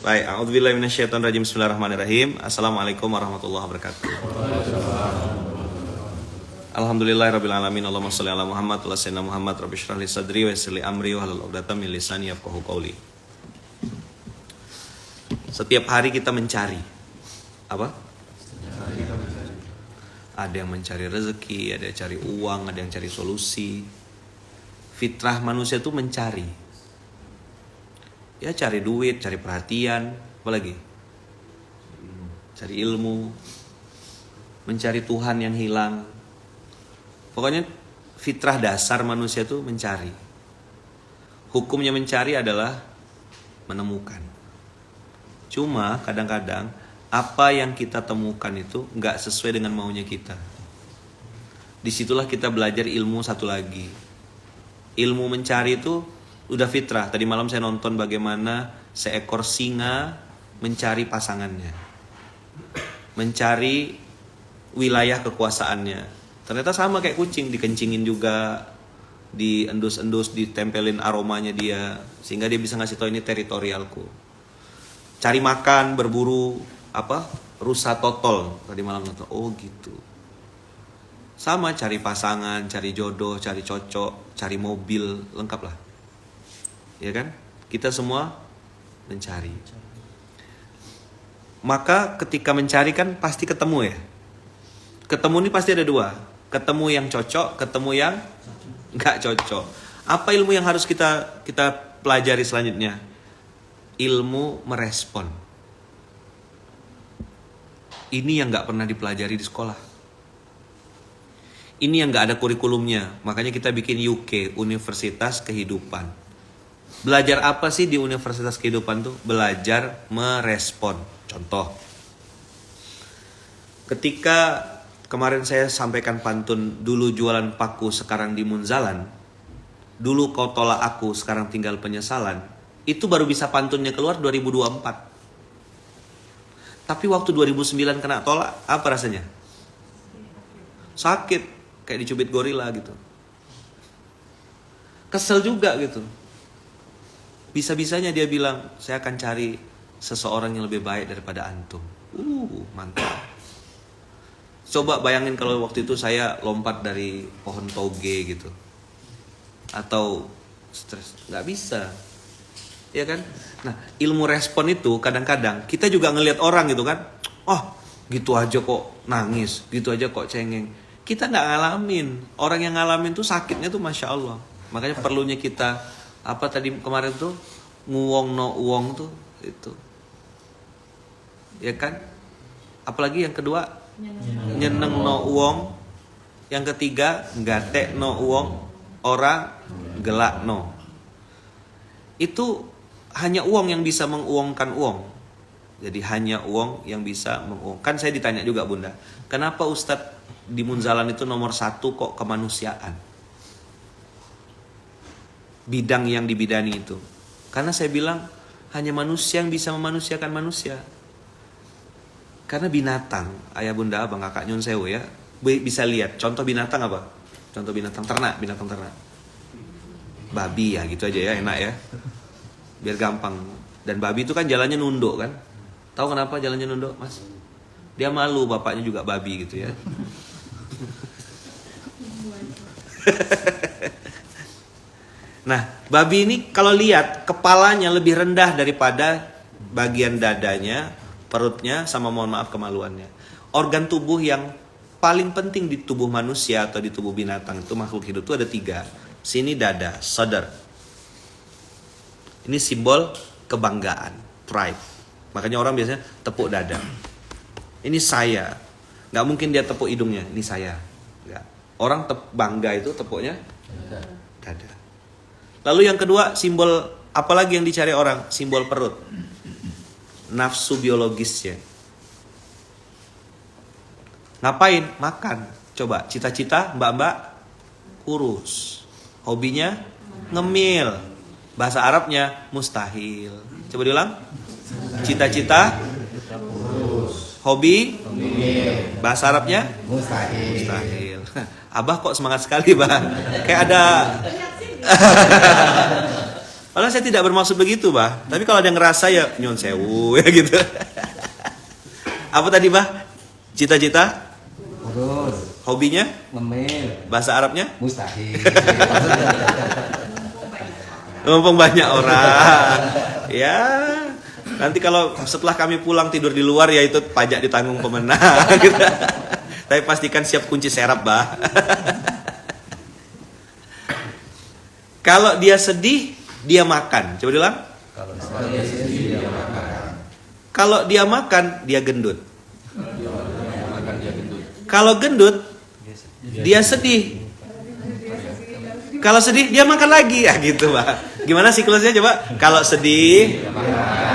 Baik, a'udzubillahi minasyaitonirrajim. Bismillahirrahmanirrahim. Assalamualaikum warahmatullahi wabarakatuh. Alhamdulillahirabbil alamin. Allahumma shalli ala Muhammad wa ala sayyidina Muhammad. Rabbi shrah li sadri wa yassir li amri wa hlul 'uqdatam min lisani yafqahu qawli. Setiap hari kita mencari apa? Ada yang mencari rezeki, ada yang cari uang, ada yang cari solusi. Fitrah manusia itu mencari. Ya cari duit, cari perhatian, apa lagi? Cari ilmu, mencari Tuhan yang hilang. Pokoknya fitrah dasar manusia itu mencari. Hukumnya mencari adalah menemukan. Cuma kadang-kadang apa yang kita temukan itu nggak sesuai dengan maunya kita. Disitulah kita belajar ilmu satu lagi. Ilmu mencari itu udah fitrah. Tadi malam saya nonton bagaimana seekor singa mencari pasangannya, mencari wilayah kekuasaannya. Ternyata sama kayak kucing, dikencingin juga, diendus-endus, ditempelin aromanya dia, sehingga dia bisa ngasih tahu ini teritorialku. Cari makan, berburu, rusa totol. Tadi malam nonton, oh gitu. Sama cari pasangan, cari jodoh, cari cocok, cari mobil, lengkap lah. Ya kan? Kita semua mencari. Maka ketika mencari kan pasti ketemu ya. Ketemu ini pasti ada dua. Ketemu yang cocok, ketemu yang nggak cocok. Apa ilmu yang harus kita pelajari selanjutnya? Ilmu merespon. Ini yang nggak pernah dipelajari di sekolah. Ini yang nggak ada kurikulumnya. Makanya kita bikin UK, Universitas Kehidupan. Belajar apa sih di Universitas Kehidupan tuh? Belajar merespon. Contoh, ketika kemarin saya sampaikan pantun, dulu jualan paku sekarang di munzalan, dulu kau tolak aku sekarang tinggal penyesalan, itu baru bisa pantunnya keluar 2024. Tapi waktu 2009 kena tolak, apa rasanya? Sakit, kayak dicubit gorila gitu. Kesel juga gitu. Bisa-bisanya dia bilang, saya akan cari seseorang yang lebih baik daripada antum. Mantap. Coba bayangin kalau waktu itu saya lompat dari pohon toge gitu. Atau stres. Nggak bisa. Ya kan? Nah, ilmu respon itu kadang-kadang kita juga ngelihat orang gitu kan. Oh, gitu aja kok nangis. Gitu aja kok cengeng. Kita nggak ngalamin. Orang yang ngalamin tuh sakitnya tuh Masya Allah. Makanya perlunya kita tadi kemarin tuh nguwong no uwong tuh itu, ya kan? Apalagi yang kedua nyeneng no uwong, yang ketiga nggatek no uwong, orang gelak no. Itu hanya uang yang bisa menguongkan uang. Jadi hanya uang yang bisa menguong. Kan saya ditanya juga Bunda, kenapa Ustadz di Munzalan itu nomor 1 kok kemanusiaan? Bidang yang dibidani itu. Karena saya bilang hanya manusia yang bisa memanusiakan manusia. Karena binatang, ayah bunda abang kakak nyun sewu ya, bisa lihat contoh binatang apa? Contoh binatang ternak. Babi ya gitu aja ya, enak ya. Biar gampang. Dan babi itu kan jalannya nunduk kan. Tahu kenapa jalannya nunduk, Mas? Dia malu bapaknya juga babi gitu ya. Nah, babi ini kalau lihat kepalanya lebih rendah daripada bagian dadanya, perutnya, sama mohon maaf kemaluannya. Organ tubuh yang paling penting di tubuh manusia atau di tubuh binatang itu, makhluk hidup itu ada 3. Sini dada, sadar. Ini simbol kebanggaan, pride. Makanya orang biasanya tepuk dada. Ini saya. Gak mungkin dia tepuk hidungnya, ini saya. Gak. Orang bangga itu tepuknya dada. Lalu yang kedua, simbol apalagi yang dicari orang? Simbol perut. Nafsu biologisnya. Ngapain? Makan. Coba, cita-cita mbak-mbak kurus. Hobinya ngemil. Bahasa Arabnya mustahil. Coba diulang. Cita-cita kurus. Hobi ngemil. Bahasa Arabnya mustahil. Abah kok semangat sekali, Bah. Kayak ada Padahal saya tidak bermaksud begitu, Bah. Tapi kalau ada yang ngerasa ya nyon sewu ya gitu. Apa tadi, Bah? Cita-cita? Urus. Hobinya? Ngemil. Bahasa Arabnya? Mustahil. Mumpung banyak orang. Ya, nanti kalau setelah kami pulang tidur di luar ya itu pajak ditanggung pemenang gitu. Tapi pastikan siap kunci serap, Bah. Kalau dia sedih, dia makan. Coba bilang. Kalau dia makan, dia gendut. Kalau gendut, dia sedih. Kalau sedih, dia makan lagi. Ya gitu, Pak. Gimana siklusnya coba? Kalau sedih,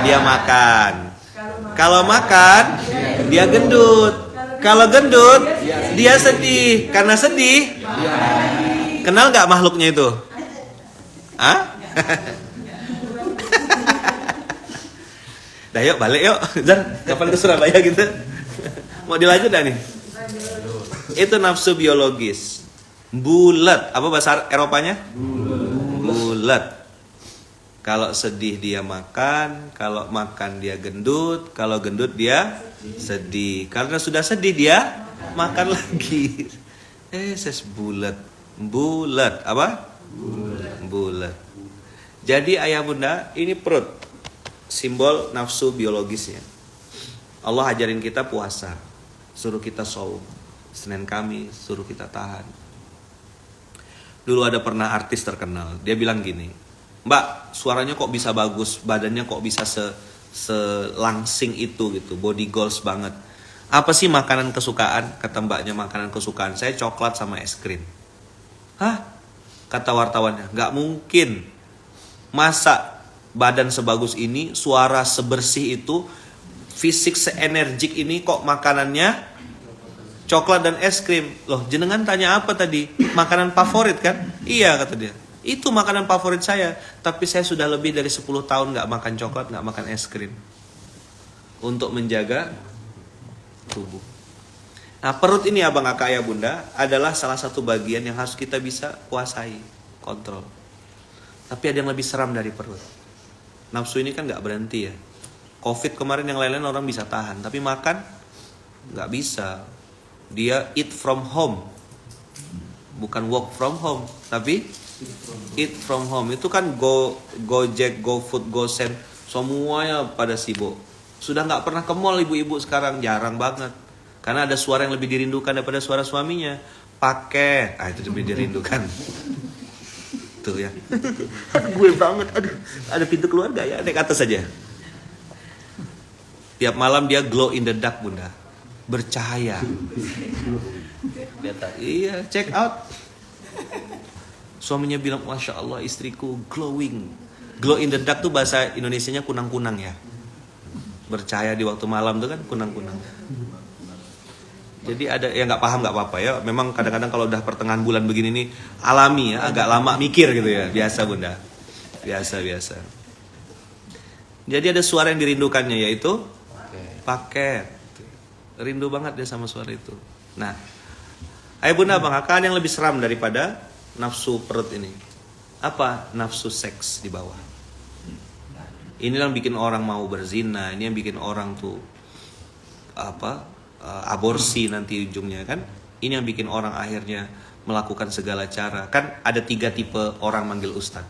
dia makan. Kalau makan, dia gendut. Kalau gendut, dia sedih. Karena sedih, kenal gak makhluknya itu? Hah? Dah yuk balik yuk. Zan, kapan ke Surabaya gitu? Mau dilanjut dah nih? Itu nafsu biologis. Bulat. Apa bahasa Eropanya? Bulat. Kalau sedih dia makan, kalau makan dia gendut, kalau gendut dia sedih. Karena sudah sedih dia makan lagi. Ses bulat. Bulat. Apa? Bulat. Jadi ayah bunda, ini perut, simbol nafsu biologisnya. Allah ajarin kita puasa, suruh kita shaum. Senin Kamis suruh kita tahan. Dulu ada pernah artis terkenal, dia bilang gini, Mbak, suaranya kok bisa bagus, badannya kok bisa selangsing itu gitu, body goals banget. Apa sih makanan kesukaan? Kata mbaknya, makanan kesukaan saya coklat sama es krim. Hah? Kata wartawannya, gak mungkin. Masa badan sebagus ini, suara sebersih itu, fisik seenergik ini kok makanannya coklat dan es krim. Loh, jenengan tanya apa tadi? Makanan favorit kan? Iya, kata dia. Itu makanan favorit saya. Tapi saya sudah lebih dari 10 tahun gak makan coklat, gak makan es krim. Untuk menjaga tubuh. Nah, perut ini abang kakak ayah bunda adalah salah satu bagian yang harus kita bisa kuasai, kontrol. Tapi ada yang lebih seram dari perut. Nafsu ini kan gak berhenti ya. Covid kemarin yang lain-lain orang bisa tahan, tapi makan gak bisa. Dia eat from home, bukan work from home, tapi eat from home. Itu kan Gojek, GoFood, GoSend, semuanya pada sibuk. Sudah gak pernah ke mall ibu-ibu sekarang, jarang banget. Karena ada suara yang lebih dirindukan daripada suara suaminya. Paket, itu lebih dirindukan. Tuh ya. Gue banget, aduh. Ada pintu keluar gak ya? Naik atas aja. Tiap malam dia glow in the dark bunda. Bercahaya. Iya, check out. Suaminya bilang, Masya Allah istriku glowing. Glow in the dark tuh bahasa Indonesianya kunang-kunang ya. Bercahaya di waktu malam tuh kan kunang-kunang. Jadi ada yang nggak paham nggak apa-apa ya. Memang kadang-kadang kalau udah pertengahan bulan begini nih alami ya, agak lama mikir gitu ya. Biasa bunda, biasa. Jadi ada suara yang dirindukannya yaitu paket. Rindu banget dia sama suara itu. Nah, ayah bunda bang kakak yang lebih seram daripada nafsu perut ini. Apa? Nafsu seks di bawah. Ini yang bikin orang mau berzina. Ini yang bikin orang tuh aborsi nanti ujungnya kan. Ini yang bikin orang akhirnya melakukan segala cara. Kan ada 3 tipe orang manggil ustadz.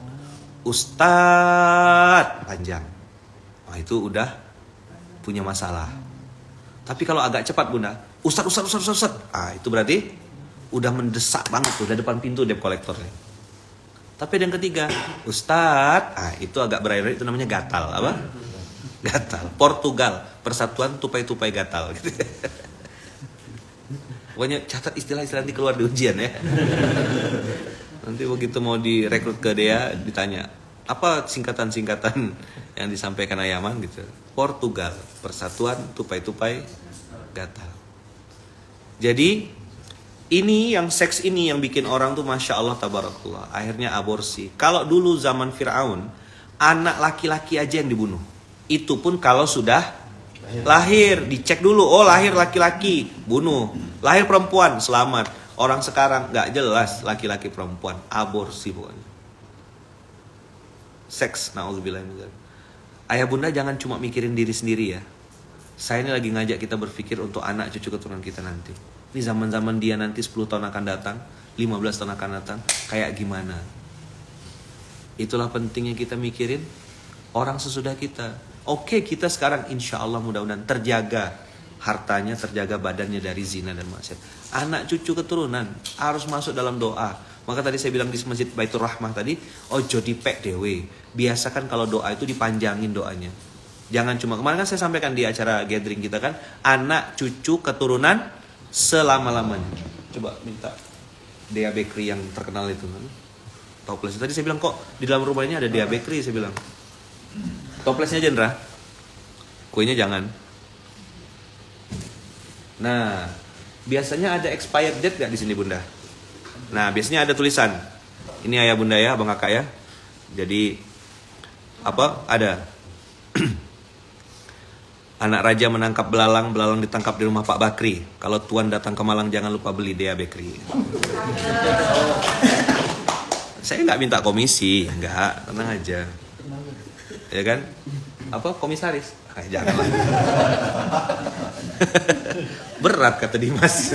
Ustadz panjang, itu udah punya masalah. Tapi kalau agak cepat bunda, ustadz, itu berarti udah mendesak banget, udah depan pintu debt collectornya. Tapi ada yang ketiga, ustadz, itu agak berair, itu namanya gatal. Apa? Gatal. Portugal, Persatuan Tupai-Tupai Gatal gitu. Pokoknya catat istilah-istilah nanti keluar di ujian ya. Nanti begitu mau direkrut ke DEA ditanya, apa singkatan-singkatan yang disampaikan Ayaman gitu. Portugal, Persatuan Tupai-Tupai Gatal. Jadi ini yang seks ini yang bikin orang tuh Masya Allah tabarakallah akhirnya aborsi. Kalau dulu zaman Fir'aun, anak laki-laki aja yang dibunuh. Itu pun kalau sudah lahir, dicek dulu, oh lahir laki-laki, bunuh. Lahir perempuan, selamat. Orang sekarang gak jelas laki-laki perempuan, aborsi pokoknya. seks. Nauzubillah. Ayah bunda jangan cuma mikirin diri sendiri ya. Saya ini lagi ngajak kita berpikir untuk anak cucu keturunan kita nanti. Ini zaman-zaman dia nanti 10 tahun akan datang, 15 tahun akan datang, kayak gimana. Itulah pentingnya kita mikirin orang sesudah kita. Oke, kita sekarang insya Allah mudah-mudahan terjaga hartanya, terjaga badannya dari zina dan maksiat. Anak cucu keturunan harus masuk dalam doa. Maka tadi saya bilang di masjid Baitur Rahmah tadi, ojo dipek dewe. Biasakan kalau doa itu dipanjangin doanya. Jangan cuma, kemarin kan saya sampaikan di acara gathering kita kan, anak cucu keturunan selama-lamanya. Coba minta Dea Bakery yang terkenal itu kan. Toples. Tadi saya bilang kok di dalam rumahnya ada Dea Bakery, saya bilang. Toplesnya aja Ndra. Kuenya jangan. Nah, biasanya ada expired date gak di sini bunda? Nah, biasanya ada tulisan. Ini ayah bunda ya, abang kakak ya. Jadi apa? Ada. Anak raja menangkap belalang, belalang ditangkap di rumah Pak Bakri. Kalau tuan datang ke Malang jangan lupa beli Dea Bakery. Saya nggak minta komisi, nggak, tenang aja. Ya kan? Apa komisaris? Janganlah. Berat kata Dimas.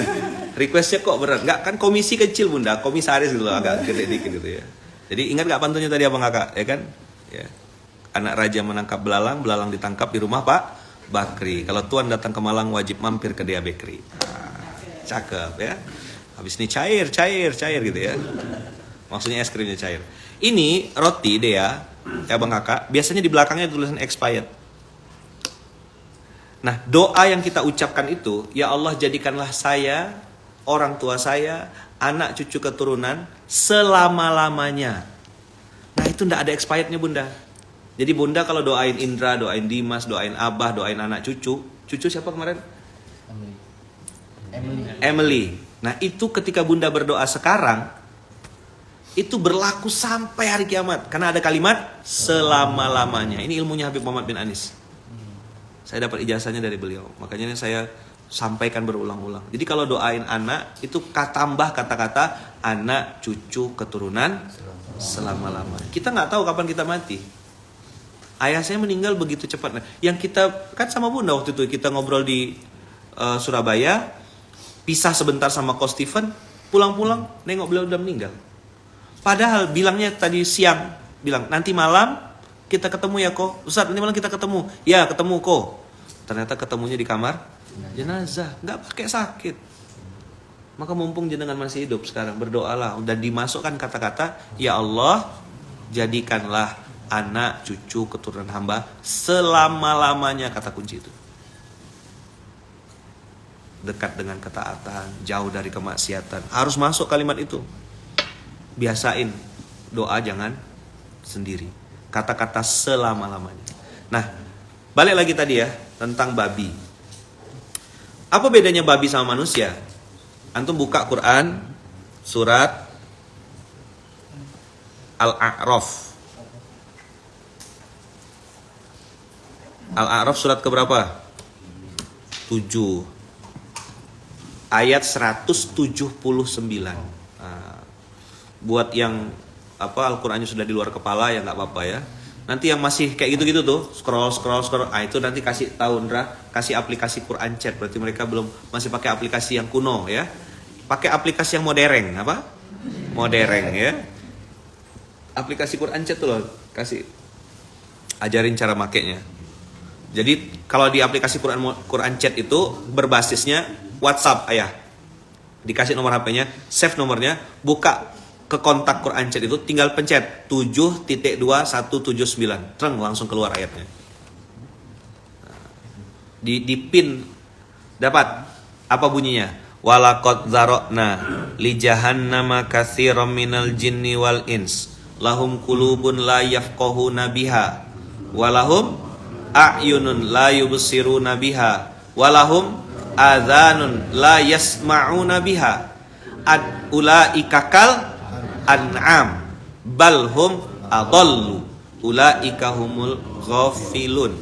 Requestnya kok berat? Nggak, kan komisi kecil bunda, komisaris gitu loh, agak gede dikit gitu ya. Jadi ingat nggak pantunnya tadi abang kakak, ya kan? Ya. Anak raja menangkap belalang, belalang ditangkap di rumah Pak Bakri. Kalau tuan datang ke Malang wajib mampir ke Dea Bakery. Nah, cakep ya. Habis ini cair gitu ya. Maksudnya es krimnya cair. Ini roti Dea, ya bang kakak, biasanya di belakangnya tulisan expired. Nah, doa yang kita ucapkan itu, ya Allah jadikanlah saya, orang tua saya, anak cucu keturunan selama-lamanya. Nah, itu ndak ada expirednya bunda. Jadi bunda kalau doain Indra, doain Dimas, doain Abah, doain anak cucu. Cucu siapa kemarin? Emily. Nah, itu ketika bunda berdoa sekarang, itu berlaku sampai hari kiamat. Karena ada kalimat selama-lamanya. Ini ilmunya Habib Muhammad bin Anis. Saya dapat ijazahnya dari beliau. Makanya saya sampaikan berulang-ulang. Jadi kalau doain anak, itu tambah kata-kata anak, cucu, keturunan selama-lamanya. Kita nggak tahu kapan kita mati. Ayah saya meninggal begitu cepat. Nah, yang kita, kan sama bunda waktu itu, kita ngobrol di Surabaya, pisah sebentar sama Ko Stephen, pulang-pulang, nengok beliau udah meninggal. Padahal bilangnya tadi siang, bilang nanti malam kita ketemu ya Ko. Ustaz, nanti malam kita ketemu. Ya ketemu Ko. Ternyata ketemunya di kamar jenazah, nggak pakai sakit. Maka mumpung jenengan masih hidup sekarang, berdoalah. Udah dimasukkan kata-kata, ya Allah jadikanlah anak cucu keturunan hamba selama-lamanya, kata kunci itu. Dekat dengan ketaatan, jauh dari kemaksiatan. Harus masuk kalimat itu. Biasain doa jangan sendiri. Kata-kata selama-lamanya. Nah, balik lagi tadi ya tentang babi. Apa bedanya babi sama manusia? Antum buka Quran surat Al-A'raf. Al-A'raf surat keberapa? 7. Ayat 179. Buat yang Al-Qur'annya sudah di luar kepala ya nggak apa-apa ya. Nanti yang masih kayak gitu-gitu tuh, scroll. Itu nanti kasih tahu Ndra, kasih aplikasi Quran Chat. Berarti mereka masih pakai aplikasi yang kuno ya. Pakai aplikasi yang modern, apa? Modern ya. Aplikasi Quran Chat tuh loh, kasih ajarin cara makainya. Jadi kalau di aplikasi Quran Chat itu berbasisnya WhatsApp ayah. Dikasih nomor HP-nya, save nomornya, buka ke kontak Quran Chat itu, tinggal pencet 7.2179, treng langsung keluar ayatnya. Di pin dapat apa bunyinya? Walaqad zarokna li jahannama katsiran minal jinni wal ins lahum qulubun la yafqahuna biha walahum a'yunun la yubsiruna biha walahum adhanun la yasma'una biha ulaika kal an'am balhum adallu ulaika humul ghafilun.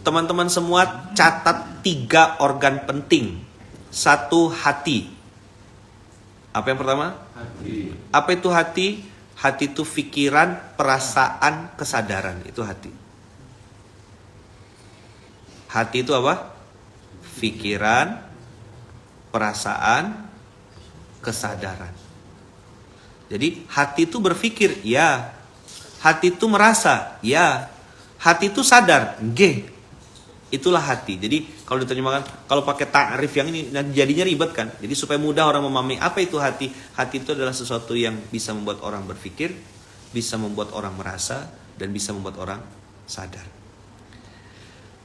Teman-teman semua catat 3 organ penting. 1, hati. Apa yang pertama? Hati. Apa itu hati? Hati itu pikiran, perasaan, kesadaran. Itu hati. Hati itu apa? Pikiran, perasaan, kesadaran. Jadi hati itu berpikir, ya. Hati itu merasa, ya. Hati itu sadar, nggih. Itulah hati. Jadi kalau diterjemahkan, kalau pakai ta'rif yang ini jadinya ribet kan. Jadi supaya mudah orang memahami apa itu hati. Hati itu adalah sesuatu yang bisa membuat orang berpikir, bisa membuat orang merasa, dan bisa membuat orang sadar.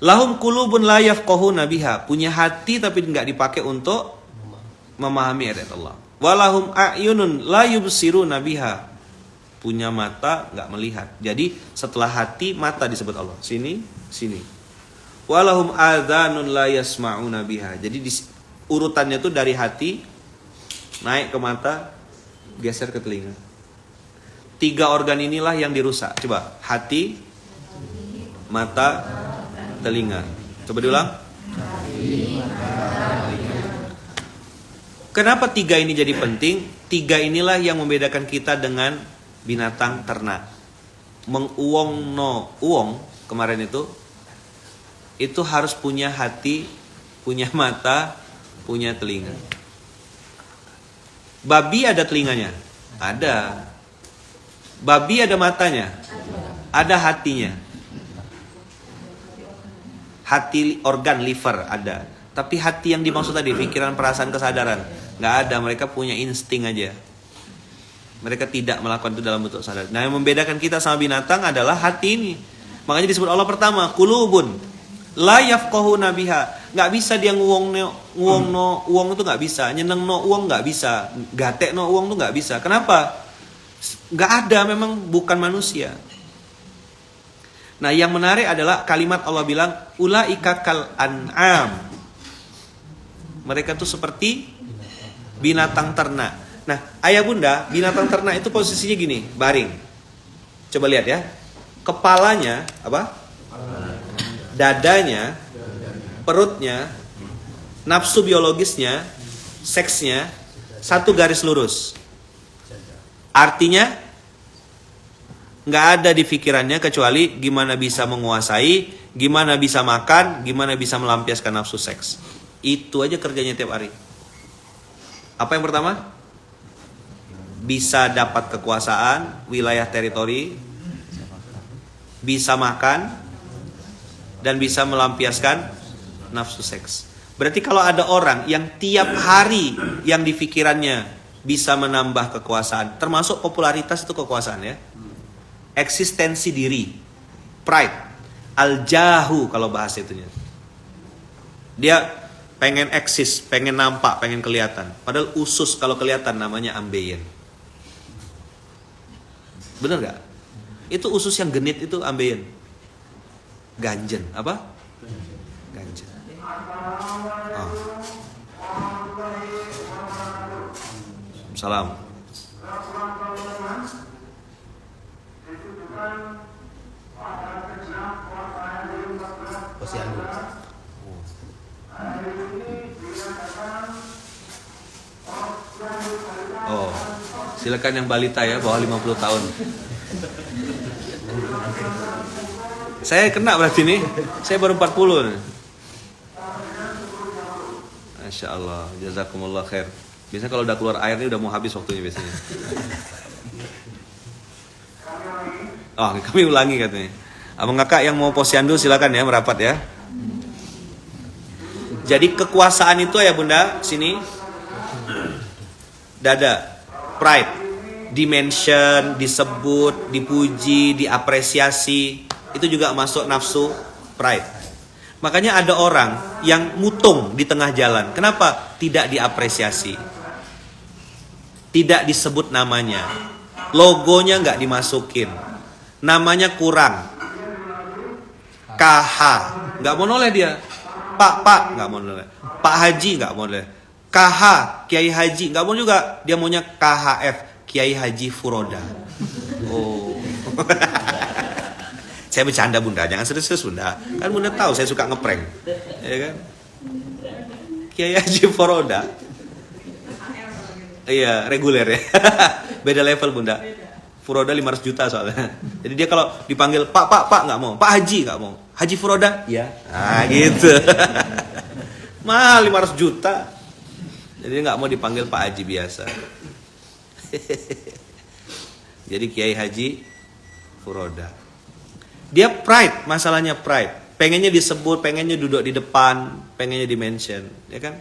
Lahum qulubun la yafqahuna biha. Punya hati tapi enggak dipakai untuk memahami ayat Allah. Walahum a'yunun la yubsiruna biha. Punya mata enggak melihat. Jadi setelah hati, mata disebut Allah. Sini, sini. Walahum adhanun la yasma'una biha. Jadi urutannya tuh dari hati naik ke mata, geser ke telinga. 3 organ inilah yang dirusak. Coba, hati, mata, telinga. Coba diulang. Kenapa 3 ini jadi penting? 3 inilah yang membedakan kita dengan binatang ternak. Menguong no uong kemarin itu harus punya hati, punya mata, punya telinga. Babi ada telinganya? Ada. Babi ada matanya? Ada hatinya. Hati, organ, liver ada. Tapi hati yang dimaksud tadi, pikiran, perasaan, kesadaran, nggak ada. Mereka punya insting aja. Mereka tidak melakukan itu dalam bentuk sadar. Nah, yang membedakan kita sama binatang adalah hati ini. Makanya disebut Allah pertama, qulubun la yafqahuna biha. Nggak bisa dia nguong no uang itu nggak bisa, nyeneng no uang nggak bisa, gatek no uang itu nggak bisa. Kenapa? Nggak ada, memang bukan manusia. Nah, yang menarik adalah kalimat Allah bilang ulaika kal an'am. Mereka tuh seperti binatang ternak. Nah, ayah bunda, binatang ternak itu posisinya gini, baring. Coba lihat ya. Kepalanya apa? Dadanya, perutnya, nafsu biologisnya, seksnya, satu garis lurus. Artinya, nggak ada di pikirannya kecuali gimana bisa menguasai, gimana bisa makan, gimana bisa melampiaskan nafsu seks. Itu aja kerjanya tiap hari. Apa yang pertama? Bisa dapat kekuasaan, wilayah teritori, bisa makan, dan bisa melampiaskan nafsu seks. Berarti kalau ada orang yang tiap hari yang di pikirannya bisa menambah kekuasaan, termasuk popularitas itu kekuasaan ya. Eksistensi diri, pride, al-jahu kalau bahasa itunya. Dia pengen eksis, pengen nampak, pengen kelihatan. Padahal usus kalau kelihatan namanya ambeien. Bener gak? Itu usus yang genit itu ambeien. Ganjen, apa? Ganjen. Oh. Salam. Posyandu. Oh, silakan yang balita ya, bawah 50 tahun. Saya kena berarti nih. Saya baru 40 nih. Masya Allah, jazakumullah khair. Biasanya kalau udah keluar air ini udah mau habis waktunya biasanya. Oh, kami ulangi katanya. Abang kakak yang mau posyandu silakan ya merapat ya. Jadi kekuasaan itu ya bunda, sini. Dada, pride, dimension, disebut, dipuji, diapresiasi. Itu juga masuk nafsu pride. Makanya ada orang yang mutung di tengah jalan. Kenapa? Tidak diapresiasi. Tidak disebut namanya. Logonya nggak dimasukin. Namanya kurang. KH. Nggak mau noleh dia. Pak nggak mau noleh. Pak Haji nggak mau noleh. KH, Kiai Haji nggak mau juga. Dia maunya KHF, Kiai Haji Furoda. Oh. Saya bercanda bunda, jangan serius bunda. Kan bunda tahu saya suka ngeprank, ya kan? Kiai Haji Furoda. Iya, reguler ya. Beda level bunda. Furoda 500 juta soalnya. Jadi dia kalau dipanggil Pak nggak mau. Pak Haji nggak mau. Haji Furoda? Iya. Nah gitu. Mahal 500 juta. Jadi dia nggak mau dipanggil Pak Haji biasa. Jadi Kiai Haji Furoda. Dia pride, masalahnya pride. Pengennya disebut, pengennya duduk di depan, pengennya di-mention, ya kan?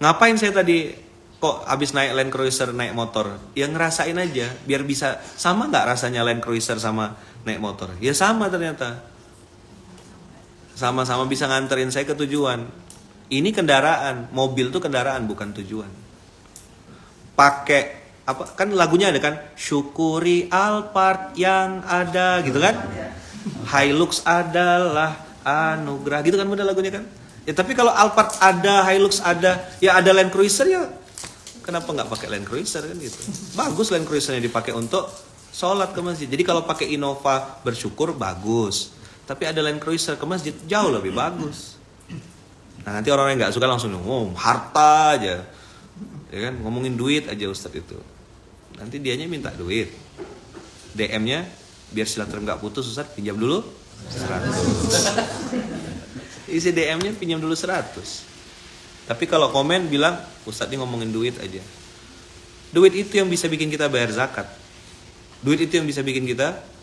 Ngapain saya tadi kok abis naik Land Cruiser naik motor? Ya ngerasain aja, biar bisa sama nggak rasanya Land Cruiser sama naik motor? Ya sama ternyata. Sama-sama bisa nganterin saya ke tujuan. Ini kendaraan, mobil tuh kendaraan bukan tujuan. Pakai apa? Kan lagunya ada kan? Syukuri Alphard yang ada, gitu kan? Hilux adalah anugerah, gitu kan bener lagunya kan? Ya tapi kalau Alphard ada, Hilux ada, ya ada Land Cruiser ya. Kenapa nggak pakai Land Cruiser kan gitu? Bagus Land Cruisernya dipakai untuk sholat ke masjid. Jadi kalau pakai Innova bersyukur bagus. Tapi ada Land Cruiser ke masjid jauh lebih bagus. Nah nanti orang yang nggak suka langsung ngomong harta aja, ya kan? Ngomongin duit aja Ustadz itu. Nanti dianya minta duit. DM-nya biar silaturahmi nggak putus Ustadz pinjam dulu 100. Isi DM-nya pinjam dulu 100. Tapi kalau komen bilang Ustadz ini ngomongin duit aja. Duit itu yang bisa bikin kita bayar zakat. Duit itu yang bisa bikin kita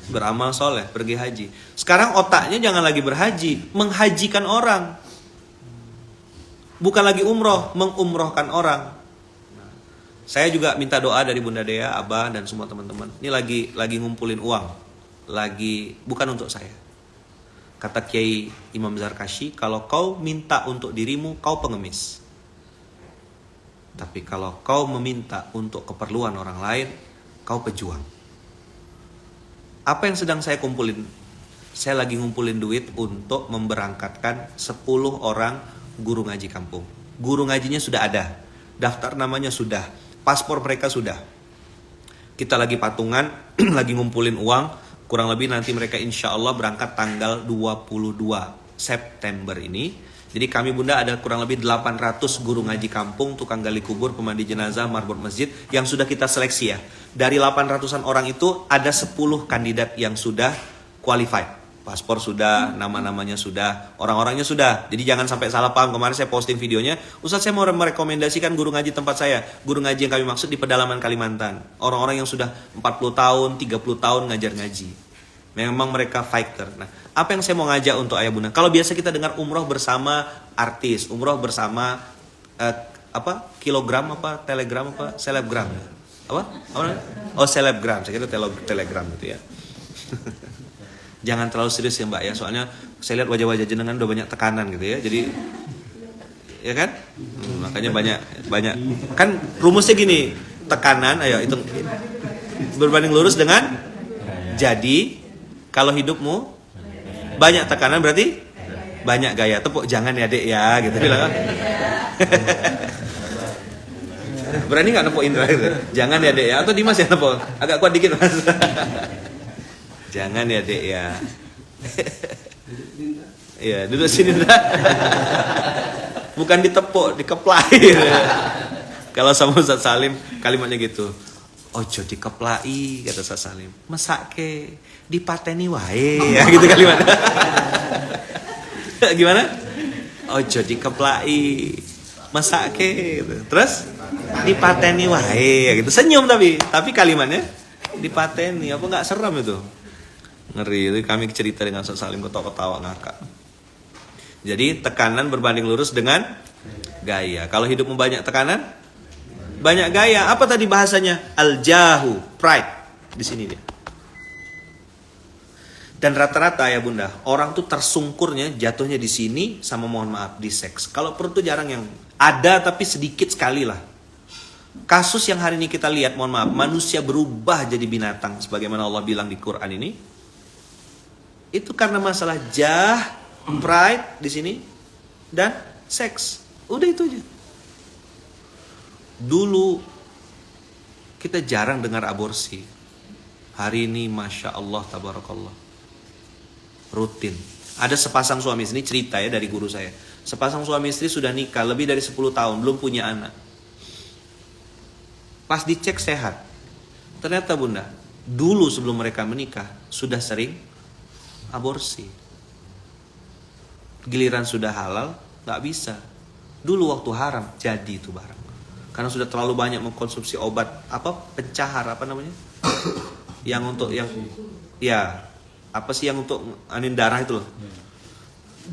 beramal soleh, pergi haji. Sekarang otaknya jangan lagi berhaji, menghajikan orang. Bukan lagi umroh, mengumrohkan orang. Saya juga minta doa dari Bunda Dea, Abah dan semua teman-teman. Ini lagi ngumpulin uang. Bukan untuk saya. Kata Kiai Imam Zarkashi, kalau kau minta untuk dirimu, kau pengemis. Tapi kalau kau meminta untuk keperluan orang lain, kau pejuang. Apa yang sedang saya kumpulin? Saya lagi ngumpulin duit untuk memberangkatkan 10 orang guru ngaji kampung. Guru ngajinya sudah ada, daftar namanya sudah, paspor mereka sudah. Kita lagi patungan, lagi ngumpulin uang. Kurang lebih nanti mereka insya Allah berangkat tanggal 22 September ini. Jadi kami Bunda ada kurang lebih 800 guru ngaji kampung, tukang gali kubur, pemandi jenazah, marbot masjid yang sudah kita seleksi ya. Dari 800-an orang itu ada 10 kandidat yang sudah qualified. Paspor sudah, nama-namanya sudah, orang-orangnya sudah. Jadi jangan sampai salah paham. Kemarin saya posting videonya, Ustadz saya mau merekomendasikan guru ngaji tempat saya. Guru ngaji yang kami maksud di pedalaman Kalimantan. Orang-orang yang sudah 40 tahun, 30 tahun ngajar ngaji. Memang mereka fighter. Nah, apa yang saya mau ngajak untuk ayah bunda? Kalau biasa kita dengar umroh bersama artis, umroh bersama kilogram telegram selebgram. Oh selebgram, saya kira telegram gitu ya. Jangan terlalu serius ya Mbak ya, soalnya saya lihat wajah-wajah jenengan udah banyak tekanan gitu ya. Jadi ya kan? Makanya banyak kan rumusnya gini, tekanan ayo hitung berbanding lurus dengan jadi kalau hidupmu banyak tekanan berarti banyak gaya. Tepuk jangan ya Dek ya gitu bilang. Berani nggak nepuk Indra gitu? Jangan ya Dek ya, atau Dimas ya nepuk? Agak kuat dikit Mas. Jangan ya Dek ya. Iya, duduk sini Indra. Bukan ditepuk, dikeplai. Kalau sama Ustaz Salim kalimatnya gitu. Ojo dikeplai kata Ustaz Salim. Mesake dipateni wae ya gitu kalimat. Gimana? Ojo dikeplai. Mesake gitu. Terus dipateni wae gitu. Senyum tapi kalimatnya dipateni. Apa enggak seram itu? Ngeri. Itu kami cerita dengan Ustaz Salim ketawa-ketawa ngakak. Jadi tekanan berbanding lurus dengan gaya. Kalau hidupmu banyak tekanan, banyak gaya. Apa tadi bahasanya? Al-jahu, pride. Di sini dia. Dan rata-rata ya bunda, orang tuh tersungkurnya jatuhnya di sini sama mohon maaf di seks. Kalau perut tuh jarang yang ada tapi sedikit sekali lah. Kasus yang hari ini kita lihat, mohon maaf, manusia berubah jadi binatang sebagaimana Allah bilang di Quran ini. Itu karena masalah jah, pride di sini dan seks. Udah itu aja. Dulu kita jarang dengar aborsi. Hari ini Masya Allah Tabarakallah rutin. Ada sepasang suami istri, ini cerita ya dari guru saya. Sepasang suami istri sudah nikah lebih dari 10 tahun, belum punya anak. Pas dicek sehat. Ternyata Bunda, dulu sebelum mereka menikah sudah sering aborsi. Giliran sudah halal nggak bisa. Dulu waktu haram jadi itu barang. Karena sudah terlalu banyak mengkonsumsi obat pencahar namanya? Yang untuk yang yang untuk anin darah itu loh.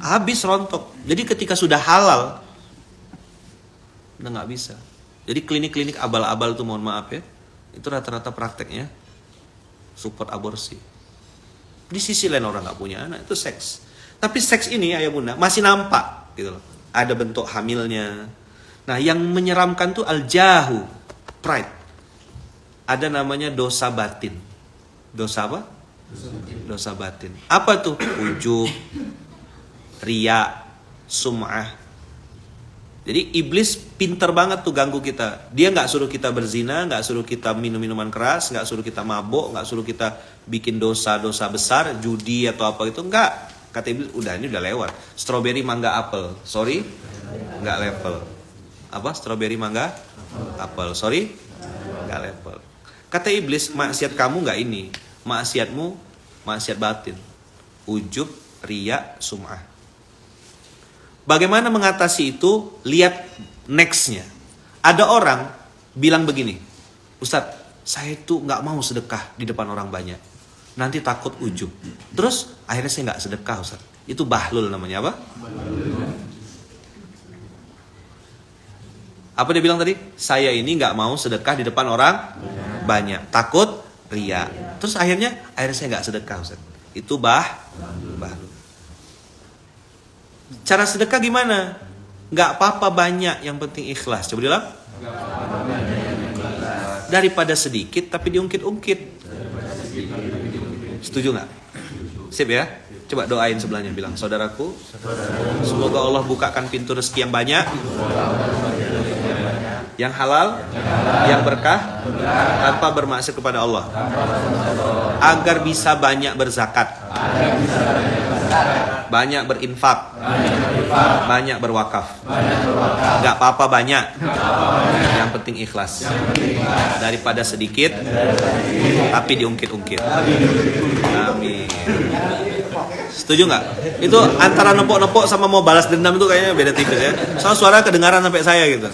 Habis rontok. Jadi ketika sudah halal udah nggak bisa. Jadi klinik-klinik abal-abal tuh mohon maaf ya, itu rata-rata prakteknya support aborsi. Di sisi lain orang nggak punya anak itu seks. Tapi seks ini ayah bunda masih nampak gitu loh. Ada bentuk hamilnya. Nah yang menyeramkan tuh al-jahu, pride. Ada namanya dosa batin. Dosa apa? Dosa batin. Apa tuh? Ujub, riya, sum'ah. Jadi iblis pinter banget tuh ganggu kita. Dia nggak suruh kita berzina, nggak suruh kita minum minuman keras, nggak suruh kita mabuk, nggak suruh kita bikin dosa-dosa besar, judi atau apa gitu. Nggak. Kata iblis, udah ini udah lewat. Strawberry, mangga, apel. Sorry, nggak level. Apa? Strawberry, mangga, apel. Sorry, nggak level. Kata iblis, maksiat kamu nggak ini. Maksiatmu, maksiat batin. Ujub, riya, sum'ah. Bagaimana mengatasi itu? Lihat nextnya. Ada orang bilang begini, Ustadz, saya itu nggak mau sedekah di depan orang banyak. Nanti takut ujub. Terus akhirnya saya nggak sedekah Ustadz. Itu bahlul namanya apa? Apa dia bilang tadi? Saya ini nggak mau sedekah di depan orang banyak. Takut riya. Terus akhirnya saya nggak sedekah Ustadz. Itu bahlul. Cara sedekah gimana? Gak apa-apa banyak, yang penting ikhlas. Coba bilang. Daripada sedikit tapi diungkit-ungkit. Setuju gak? Sip ya? Coba doain sebelahnya, bilang, saudaraku, semoga Allah bukakan pintu rezeki yang banyak, yang halal, yang berkah, tanpa bermaksud kepada Allah, agar bisa banyak berzakat, banyak berinfak, banyak berwakaf. Gak apa-apa banyak, yang penting ikhlas. Daripada sedikit tapi diungkit-ungkit. Amin. Setuju nggak? Itu antara nepok-nepok sama mau balas dendam itu kayaknya beda tipis ya. Soal suara kedengaran sampai saya gitu.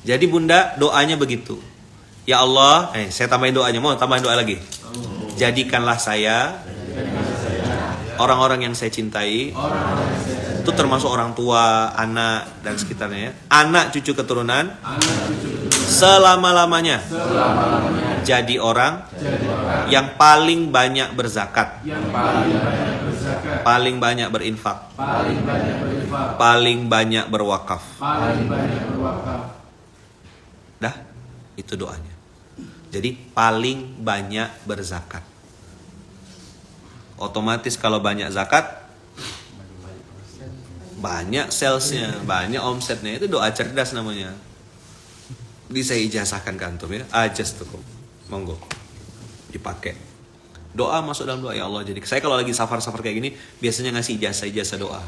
Jadi bunda doanya begitu. Ya Allah, saya tambahin doanya, mau tambahin doa lagi. Jadikanlah saya orang-orang yang saya cintai. Itu termasuk orang tua, anak dan sekitarnya ya. Anak cucu keturunan selama-lamanya jadi orang yang paling banyak berzakat, paling banyak berinfak, paling banyak berwakaf. Dah, itu doanya. Jadi paling banyak berzakat. Otomatis kalau banyak zakat, banyak salesnya, banyak omsetnya. Itu doa cerdas namanya. Bisa ijazahkan ke antum ya. Ajas tuh, monggo dipakai. Doa masuk dalam doa, ya Allah. Jadi saya kalau lagi safar-safar kayak gini biasanya ngasih ijazah doa.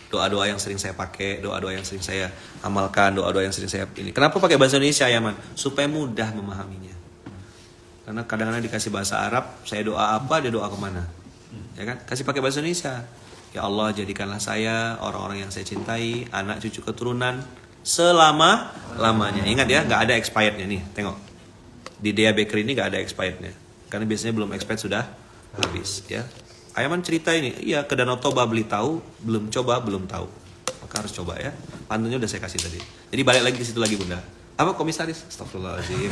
Doa-doa yang sering saya pakai, doa-doa yang sering saya amalkan, doa-doa yang sering saya ini. Kenapa pakai bahasa Indonesia ya, Man? Supaya mudah memahaminya. Karena kadang-kadang dikasih bahasa Arab, saya doa apa, dia doa kemana? Ya kan? Kasih pakai bahasa Indonesia. Ya Allah, jadikanlah saya orang-orang yang saya cintai, anak cucu keturunan selama-lamanya. Ingat ya, nggak ada expirednya nih. Tengok. Di Dea Bakery ini nggak ada expirednya. Karena biasanya belum expired sudah habis ya. Ayaman cerita ini, iya ke Danau Toba beli tahu, belum coba belum tahu. Maka harus coba ya. Pantunnya udah saya kasih tadi. Jadi balik lagi ke situ lagi bunda. Apa komisaris? Astagfirullahaladzim.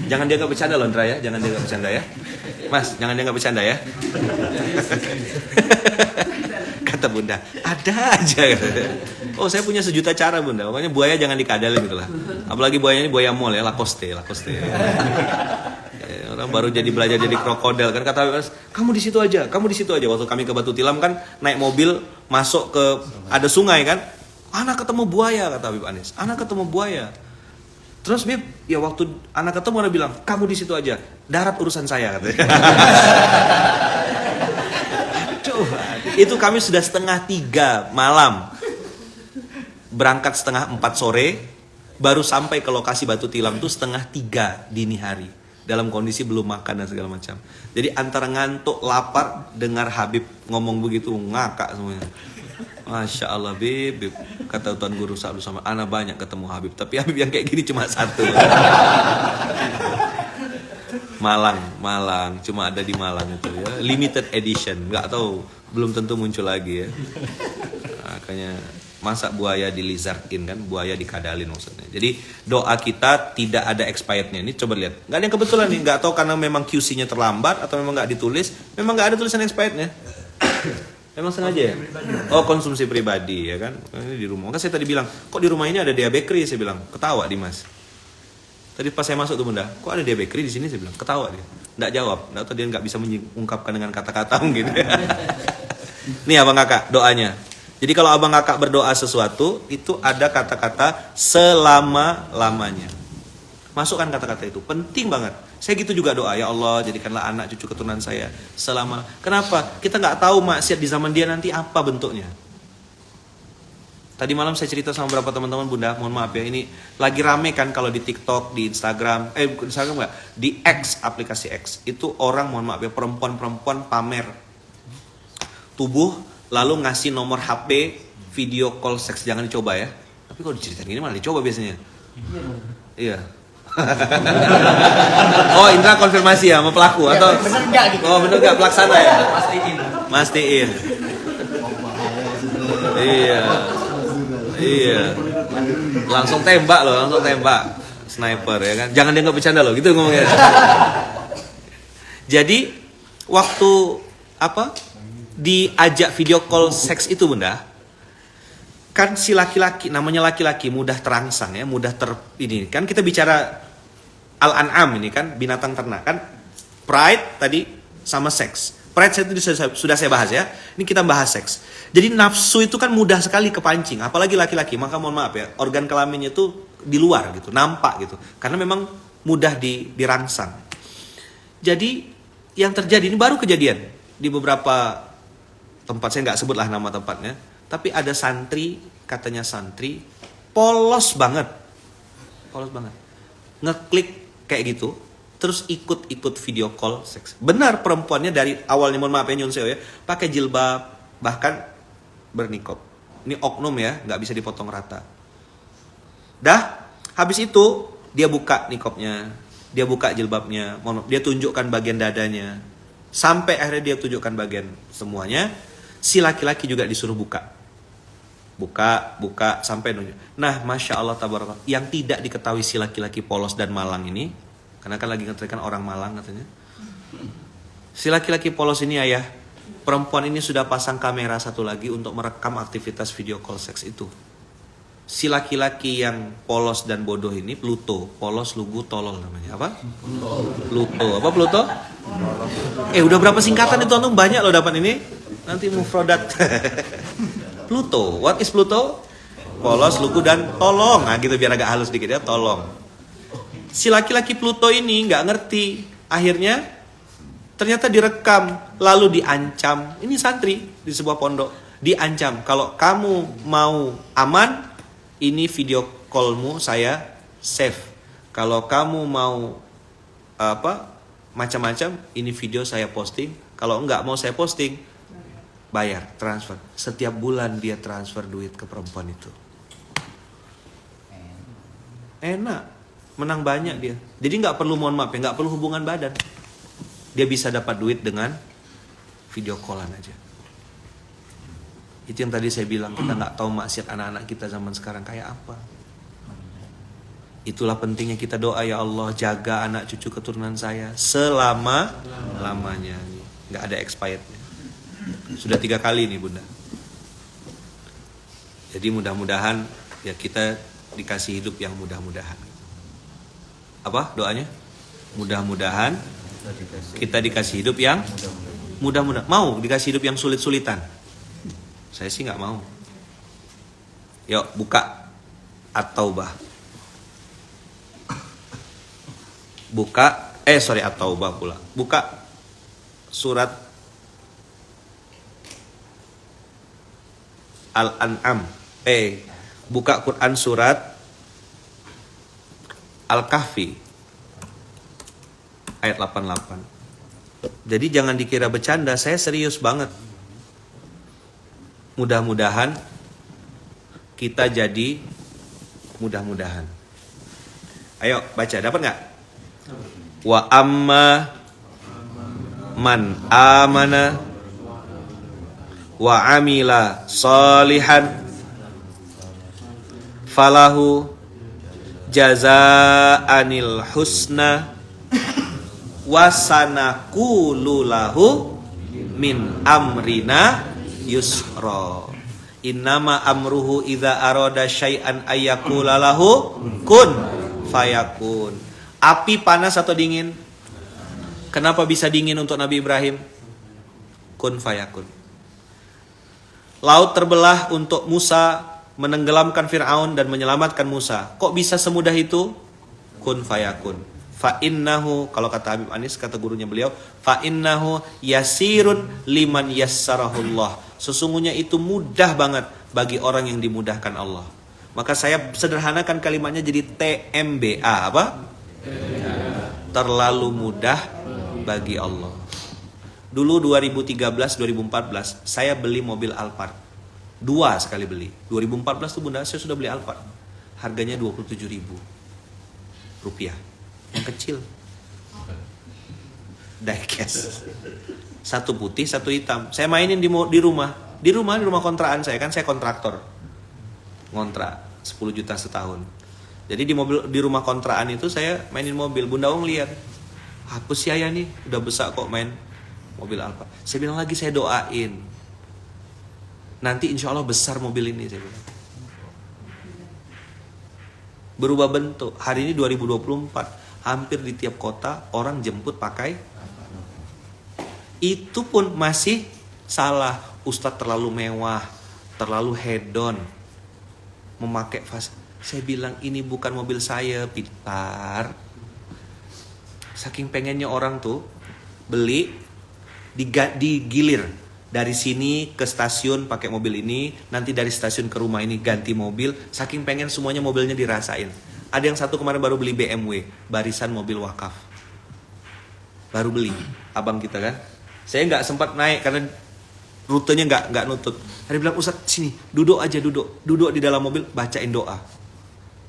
Jangan dianggap bercanda loh Ndra ya, jangan dianggap bercanda ya. Mas, jangan dianggap bercanda ya. Kata bunda, ada aja. Oh saya punya 1 juta cara bunda. Pokoknya buaya jangan dikadalin gitu lah. Apalagi buayanya ini buaya mall ya, Lacoste. Orang baru jadi belajar jadi krokodil kan, kata kamu di situ aja. Waktu kami ke Batu Tilam kan naik mobil masuk ke ada sungai kan, anak ketemu buaya kata Habib Anis. Anak ketemu buaya. Terus Bib, ya waktu anak ketemu anak bilang kamu di situ aja, darat urusan saya katanya. Aduh, itu kami sudah 2:30 malam berangkat setengah 4 sore, baru sampai ke lokasi Batu Tilam tuh setengah 3 dini hari, dalam kondisi belum makan dan segala macam. Jadi antara ngantuk, lapar, dengar Habib ngomong begitu, ngakak semuanya. Masya Allah Bib, kata Tuan Guru Sa'adu sama ana banyak ketemu Habib, tapi Habib yang kayak gini cuma satu. Malang, cuma ada di Malang itu ya, limited edition, nggak tahu, belum tentu muncul lagi ya. Makanya masa buaya di lizardin kan, buaya dikadalin maksudnya. Jadi doa kita tidak ada expirednya. Ini coba lihat, nggak ada yang kebetulan nih, nggak tahu karena memang QC-nya terlambat atau memang nggak ditulis, memang nggak ada tulisan expirednya. Memang sengaja ya? Oh, konsumsi pribadi ya kan? Ini di rumah. Kan saya tadi bilang, kok di rumah ini ada diabekri? Saya bilang, ketawa Dimas. Tadi pas saya masuk tuh Bunda, kok ada diabekri di sini? Saya bilang, ketawa dia. Nggak jawab, nggak tahu dia nggak bisa mengungkapkan dengan kata-kata mungkin. Nih abang kakak doanya. Jadi kalau abang kakak berdoa sesuatu, itu ada kata-kata selama-lamanya. Masukkan kata-kata itu, penting banget. Saya gitu juga doa, ya Allah jadikanlah anak cucu keturunan saya selama. Kenapa? Kita nggak tahu maksiat di zaman dia nanti apa bentuknya. Tadi malam saya cerita sama beberapa teman-teman Bunda, mohon maaf ya, ini lagi rame kan kalau di TikTok, di Instagram, Instagram nggak, di X, aplikasi X, itu orang mohon maaf ya, perempuan-perempuan pamer tubuh, lalu ngasih nomor HP, video call seks, jangan dicoba ya. Tapi kalau diceritain gini malah dicoba biasanya. Iya. Oh, Indra konfirmasi ya sama pelaku atau? Bener nggak gitu? Oh, bener nggak pelaksana ya? Mastiin. Iya. Langsung tembak loh, langsung tembak. Sniper ya kan. Jangan dianggap bercanda loh, gitu ngomongnya. Jadi waktu diajak video call seks itu Bunda, kan si laki-laki, namanya laki-laki mudah terangsang ya, mudah ini kan kita bicara Al-An'am ini kan binatang ternak kan, pride tadi sama seks. Pride itu sudah saya bahas ya. Ini kita bahas seks. Jadi nafsu itu kan mudah sekali kepancing, apalagi laki-laki. Maka mohon maaf ya, organ kelaminnya itu di luar gitu, nampak gitu. Karena memang mudah dirangsang. Jadi yang terjadi ini baru kejadian di beberapa tempat, saya nggak sebutlah nama tempatnya. Tapi ada santri, katanya santri polos banget, ngeklik kayak gitu, terus ikut video call seks. Benar perempuannya dari awalnya mohon maaf ya nyunseo ya, pakai jilbab, bahkan bernikop. Ini oknum ya, nggak bisa dipotong rata. Dah, habis itu dia buka nikopnya, dia buka jilbabnya, dia tunjukkan bagian dadanya, sampai akhirnya dia tunjukkan bagian semuanya. Si laki-laki juga disuruh buka sampai nunjuk. Nah, masya Allah tabarakallah, yang tidak diketahui si laki-laki polos dan malang ini, karena kan lagi ngeterikan orang Malang katanya. Si laki-laki polos ini ayah, perempuan ini sudah pasang kamera satu lagi untuk merekam aktivitas video call seks itu. Si laki-laki yang polos dan bodoh ini, Pluto, polos, lugu, tolol namanya. Apa? Pluto. Apa Pluto? Udah berapa singkatan itu antum, banyak loh dapat ini. Nanti mufradat. Pluto, what is Pluto? Polos, lugu, dan tolong. Nah gitu biar agak halus dikit ya, tolong. Si laki-laki Pluto ini nggak ngerti. Akhirnya ternyata direkam, lalu diancam. Ini santri di sebuah pondok. Diancam, kalau kamu mau aman, ini video callmu saya save. Kalau kamu mau macam-macam, ini video saya posting. Kalau nggak mau saya posting, bayar, transfer. Setiap bulan dia transfer duit ke perempuan itu. Enak, menang banyak dia. Jadi nggak perlu, mohon maaf ya, nggak perlu hubungan badan. Dia bisa dapat duit dengan video callan aja. Itu yang tadi saya bilang, kita nggak tahu maksiat anak-anak kita zaman sekarang kayak apa. Itulah pentingnya kita doa, ya Allah jaga anak cucu keturunan saya selama-lamanya. Nggak ada expirednya. Sudah 3 kali nih Bunda. Jadi mudah-mudahan ya kita dikasih hidup yang mudah-mudahan. Apa doanya? Mudah-mudahan kita dikasih hidup yang mudah-mudahan. Mau dikasih hidup yang sulit-sulitan? Saya sih nggak mau. Yuk buka At-Taubah. At-Taubah pula. Buka surat Al-An'am. Buka Quran surat Al-Kahfi ayat 88. Jadi jangan dikira bercanda, saya serius banget. Mudah-mudahan kita jadi mudah-mudahan. Ayo baca, dapat nggak? Wa amma man amana wa amila salihan falahu jazaanil husna wasanaqulu lahu min amrina yusra. Innama amruhu idza arada syai'an ayyakula lahu kun fayakun. Api panas atau dingin? Kenapa bisa dingin untuk Nabi Ibrahim? Kun fayakun. Laut terbelah untuk Musa menenggelamkan Fir'aun dan menyelamatkan Musa. Kok bisa semudah itu? Kun fayakun. Fa innahu, kalau kata Habib Anis, kata gurunya beliau, fa innahu yasirun liman yassarahullah. Sesungguhnya itu mudah banget bagi orang yang dimudahkan Allah. Maka saya sederhanakan kalimatnya jadi TMBA. Apa? Terlalu mudah bagi Allah. Dulu 2013-2014 saya beli mobil Alphard. 2 sekali beli. 2014 tuh bunda saya sudah beli Alphard. Harganya 27.000 rupiah. Yang kecil. Diecast. Satu putih, satu hitam. Saya mainin di rumah. Di rumah kontrakan saya, kan saya kontraktor. Ngontrak 10 juta setahun. Jadi di rumah kontrakan itu saya mainin mobil. Bunda Ong lihat, apa sih ayah nih udah besar kok main mobil Alphard. Saya bilang lagi, saya doain nanti insya Allah besar mobil ini, saya bilang. Berubah bentuk. Hari ini 2024, hampir di tiap kota orang jemput pakai. Itu pun masih salah. Ustadz terlalu mewah, terlalu hedon, memakai Saya bilang ini bukan mobil saya, pintar. Saking pengennya orang tuh beli, digilir dari sini ke stasiun pakai mobil ini, nanti dari stasiun ke rumah ini ganti mobil. Saking pengen semuanya mobilnya dirasain. Ada yang satu kemarin baru beli BMW, barisan mobil wakaf. Baru beli, abang kita kan. Saya nggak sempat naik karena rutenya nggak nutut. Dia bilang, Ustadz sini, duduk aja, duduk di dalam mobil, bacain doa.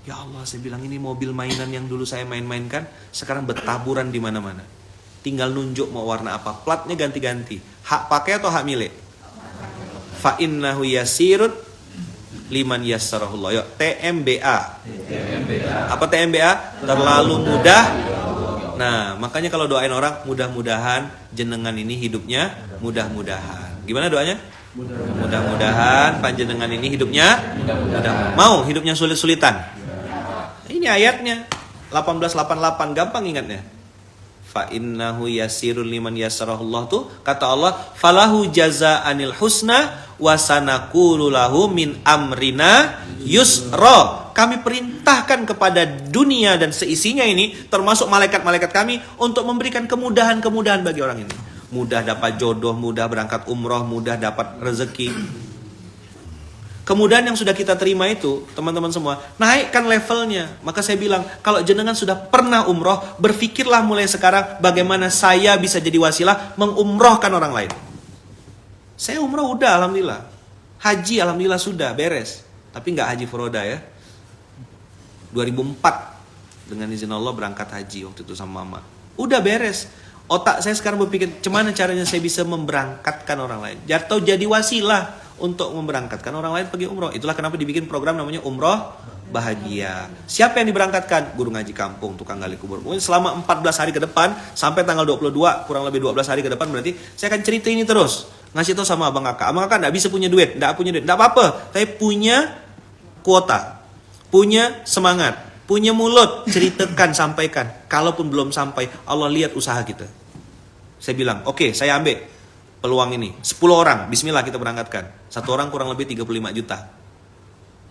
Ya Allah, saya bilang ini mobil mainan yang dulu saya main-mainkan, sekarang bertaburan di mana-mana. Tinggal nunjuk mau warna apa, platnya ganti-ganti. Hak pakai atau hak milik? Fa innahu yasirun liman yassarahullah. Yuk, TMBA. Apa TMBA? Terlalu mudah. Nah, makanya kalau doain orang, mudah-mudahan jenengan ini hidupnya mudah-mudahan. Gimana doanya? Mudah-mudahan panjenengan ini hidupnya mudah. Mau hidupnya sulit-sulitan? Ini ayatnya 1888, gampang ingatnya. Fa innahu yasirul liman yassarahullah tuh kata Allah, falahu jazaanil husna wa sanaqulu lahu min amrina yusra. Kami perintahkan kepada dunia dan seisinya ini, termasuk malaikat-malaikat kami, untuk memberikan kemudahan-kemudahan bagi orang ini. Mudah dapat jodoh, mudah berangkat umroh, mudah dapat rezeki. Kemudahan yang sudah kita terima itu, teman-teman semua, naikkan levelnya. Maka saya bilang, kalau jenengan sudah pernah umroh, berpikirlah mulai sekarang bagaimana saya bisa jadi wasilah mengumrohkan orang lain. Saya umroh udah, alhamdulillah. Haji alhamdulillah sudah beres. Tapi nggak haji furoda ya. 2004 dengan izin Allah berangkat haji waktu itu sama mama. Udah beres. Otak saya sekarang berpikir, gimana caranya saya bisa memberangkatkan orang lain, atau jadi wasilah untuk memberangkatkan orang lain pergi umroh. Itulah kenapa dibikin program namanya Umroh Bahagia. Siapa yang diberangkatkan? Guru ngaji kampung, tukang gali kubur. Mungkin selama 14 hari ke depan, sampai tanggal 22, kurang lebih 12 hari ke depan, berarti saya akan cerita ini terus. Ngasih tahu sama abang kakak. Abang kakak gak bisa punya duit, gak apa-apa. Saya punya kuota, punya semangat, punya mulut, ceritakan, sampaikan. Kalaupun belum sampai, Allah lihat usaha kita. Saya bilang, oke, saya ambil peluang ini. 10 orang, bismillah kita berangkatkan. Satu orang kurang lebih 35 juta.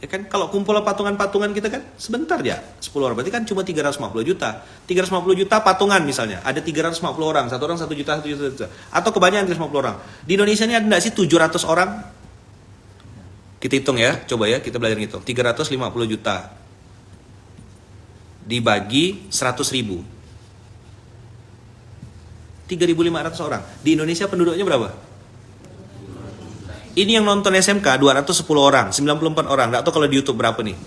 Ya kan, kalau kumpul patungan-patungan kita kan sebentar ya. 10 orang, berarti kan cuma 350 juta. 350 juta patungan misalnya. Ada 350 orang, satu orang 1 juta, 1 juta. Atau kebanyakan 350 orang. Di Indonesia ini ada enggak sih 700 orang? Kita hitung ya, coba ya, kita belajar ngitung. 350 juta dibagi 100 ribu. 3.500 orang. Di Indonesia penduduknya berapa? Ini yang nonton SMK 210 orang, 94 orang. Nggak tahu kalau di YouTube berapa nih.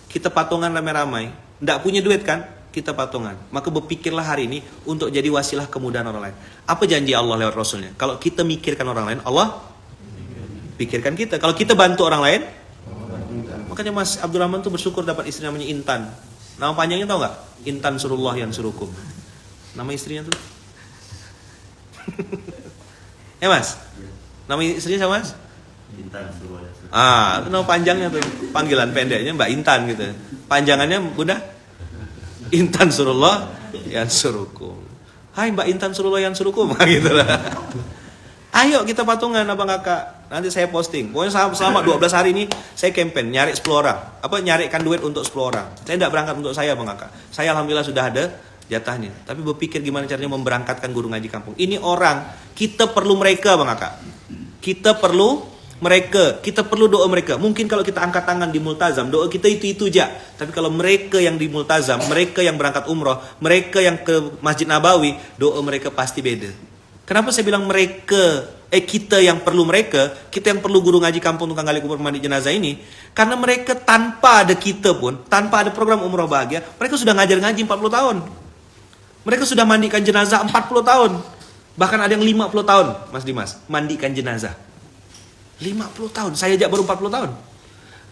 Kita patungan ramai-ramai. Nggak punya duit kan? Kita patungan. Maka berpikirlah hari ini untuk jadi wasilah kemudahan orang lain. Apa janji Allah lewat Rasulnya? Kalau kita mikirkan orang lain, Allah pikirkan kita. Kalau kita bantu orang lain, makanya Mas Abdurrahman tuh bersyukur dapat istri namanya Intan. Nama panjangnya tahu nggak? Intan Surullah yang surukum. Nama istrinya tuh. Mas? Nama istrinya siapa Mas? Intan Surullah. Itu nama panjangnya tuh. Panggilan pendeknya Mbak Intan gitu. Panjangannya Bunda? Intan Surullah yang surukum. Hai Mbak Intan Surullah yang surukum. Gitu lah. Ayo kita patungan abang kakak. Nanti saya posting. Pokoknya selama 12 hari ini saya campaign nyari 10 orang. Nyarikan duit untuk 10 orang. Saya tidak berangkat untuk saya abang kakak. Saya alhamdulillah sudah ada jatahnya. Tapi berpikir gimana caranya memberangkatkan guru ngaji kampung. Ini orang, kita perlu mereka bang kakak. Kita perlu mereka. Kita perlu doa mereka. Mungkin kalau kita angkat tangan di multazam, doa kita itu aja. Tapi kalau mereka yang di multazam, mereka yang berangkat umroh, mereka yang ke Masjid Nabawi, doa mereka pasti beda. Kenapa saya bilang mereka, kita yang perlu mereka, kita yang perlu guru ngaji kampung tukang gali kubur mandi jenazah ini, karena mereka tanpa ada kita pun, tanpa ada program umroh bahagia, mereka sudah ngajar ngaji 40 tahun. Mereka sudah mandikan jenazah 40 tahun. Bahkan ada yang 50 tahun, Mas Dimas, mandikan jenazah. 50 tahun, saya aja baru 40 tahun.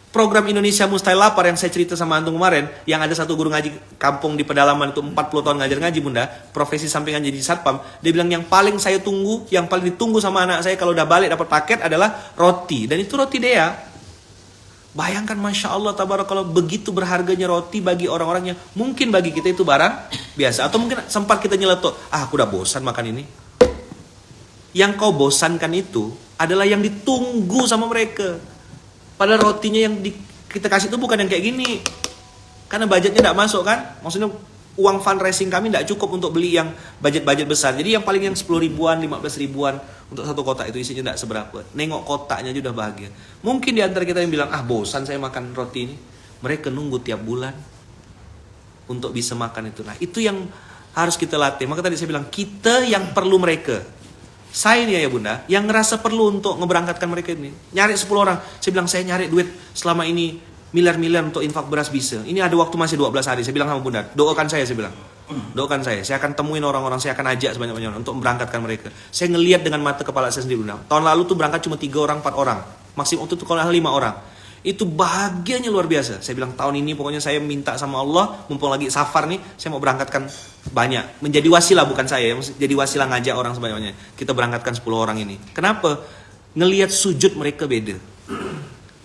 Program Indonesia Mustahil Lapar yang saya cerita sama antum kemarin, yang ada satu guru ngaji kampung di pedalaman itu 40 tahun ngajar ngaji Bunda, profesi sampingan jadi satpam, dia bilang yang paling saya tunggu, yang paling ditunggu sama anak saya kalau udah balik dapat paket adalah roti, dan itu roti Dea. Bayangkan Masya Allah tabarakallah, begitu berharganya roti bagi orang-orang yang mungkin bagi kita itu barang biasa, atau mungkin sempat kita nyeletuk, aku udah bosan makan ini. Yang kau bosankan itu adalah yang ditunggu sama mereka. Padahal rotinya yang kita kasih itu bukan yang kayak gini. Karena budgetnya tidak masuk kan. Maksudnya uang fundraising kami tidak cukup untuk beli yang budget-budget besar. Jadi yang paling yang 10 ribuan, 15 ribuan untuk satu kotak itu isinya tidak seberapa. Nengok kotaknya aja udah bahagia. Mungkin di antara kita yang bilang, bosan saya makan roti ini. Mereka nunggu tiap bulan untuk bisa makan itu. Nah itu yang harus kita latih. Maka tadi saya bilang, kita yang perlu mereka. Saya nih ya Bunda, yang ngerasa perlu untuk ngeberangkatkan mereka ini. Nyari 10 orang. Saya bilang saya nyari duit selama ini miliar-miliar untuk infak beras bisa. Ini ada waktu masih 12 hari. Saya bilang sama Bunda, doakan saya bilang. Doakan saya akan temuin orang-orang, saya akan ajak sebanyak-banyaknya untuk memberangkatkan mereka. Saya ngelihat dengan mata kepala saya sendiri Bunda. Tahun lalu tuh berangkat cuma 3 orang, 4 orang. Maksimum waktu itu kalau 5 orang. Itu bahagianya luar biasa. Saya bilang tahun ini pokoknya saya minta sama Allah, mumpung lagi safar nih, saya mau berangkatkan banyak. Menjadi wasilah bukan saya, jadi wasilah ngajak orang sebanyak-banyaknya. Kita berangkatkan 10 orang ini. Kenapa? Ngelihat sujud mereka beda.